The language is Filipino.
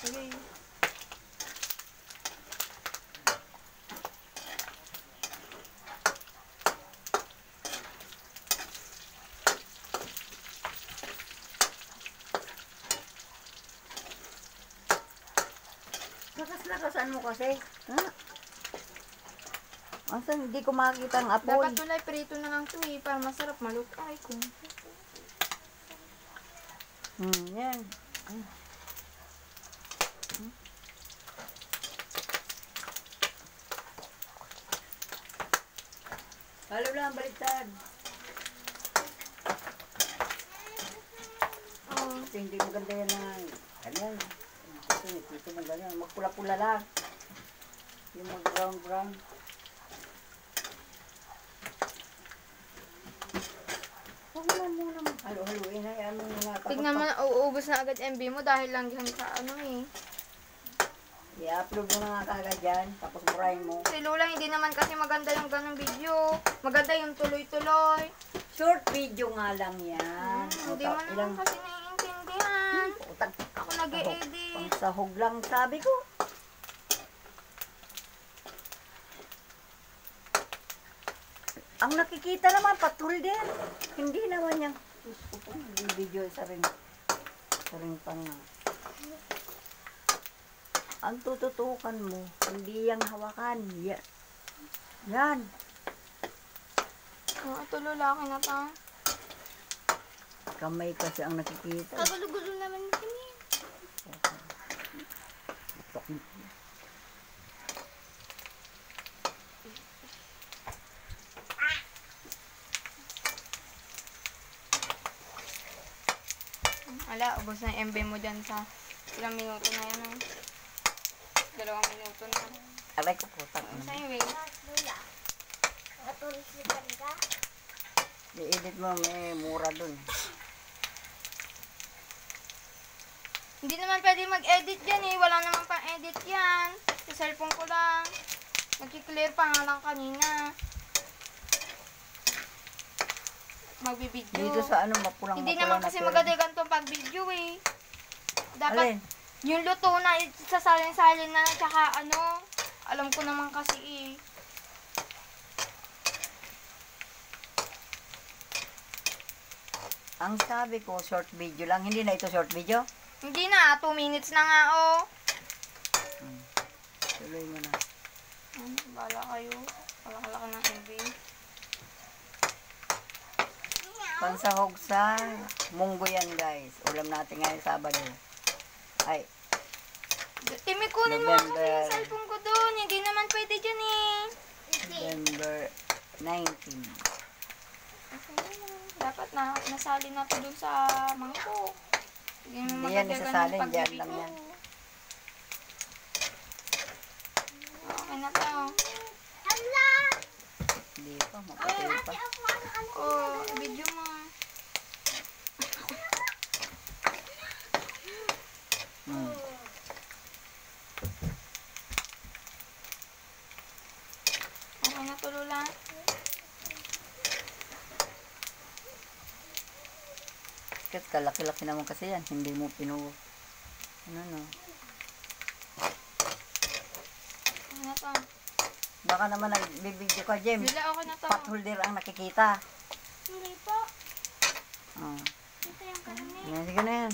Sige. Lakas-lakasan mo kasi. Ha? Asan hindi ko makikita ang apoy. Dapat tulay prito na lang to eh. Para masarap maluto. Ay ko. Yan. Halo lang, baliktad. Kasi hindi maganda yan na ganyan. Kasi dito mo ganyan. Magpula-pula lang. Yung mag-brown-brown. Huwag mo muna halo-haloin na yan. Tignan mo na, uubos na agad MB mo dahil lang yan sa ano eh. I-upload mo na nga kagad yan. Tapos burahin mo. Si Lola, hindi naman kasi maganda yung ganong video. Maganda yung tuloy-tuloy. Short video nga lang yan. Hindi mo naman kasi naiintindihan. Ako nag-e-edit. Pangsahog lang sabi ko. Ang nakikita naman, patul din. Hindi naman yung video isa rin pang ang tututukan mo, hindi yung hawakan. Yan. Ito lalaki na pa. Kamay kasi ang nakikita. Kagulo-gulo naman kami. Ala, ubos na yung MB mo dyan sa ilang minuto na yan. 2 minuto na. Aray ko putang. Sa'yo eh. Lola, nakatulisipan ka? I-edit mo, may mura dun. Hindi naman pwede mag-edit yan eh. Wala naman pang edit yan. Sa cellphone ko lang. Nagki-clear pa nga lang kanina. Magbibideo. Dito sa ano, mapulang-mapulang. Hindi naman kasi maganda ganito pag-video eh. Dapat Alin? yung luto na sasalin-salin na tsaka ano. Alam ko naman kasi eh. Ang sabi ko, short video lang. Hindi na ito short video? Hindi na, 2 minutes na nga oh. Tuloy mo na. Bala kayo. Kalaki-laki ng MV. Pansahog sa munggo yan guys. Ulam natin ngayon Sabado. Ay. Timi, kunin mo kasi November. yung cellphone ko doon. Hindi naman pwede dyan eh. November 19. Dapat nasali na to doon sa mangkok. Hindi yan isasalin. Diyan lang yan. Okay na to. Hala! Hindi pa. Maputil pa. Oh, video mo. Okay na to, Lola. Kasi kalaki-laki naman kasi yan. Hindi mo ano no. Okay na to. Baka naman nagbibideo ka, Jem. Lola, okay na to. Pot holder ang nakikita. Hindi po. Oh. Ito yung karami. Sige na yan.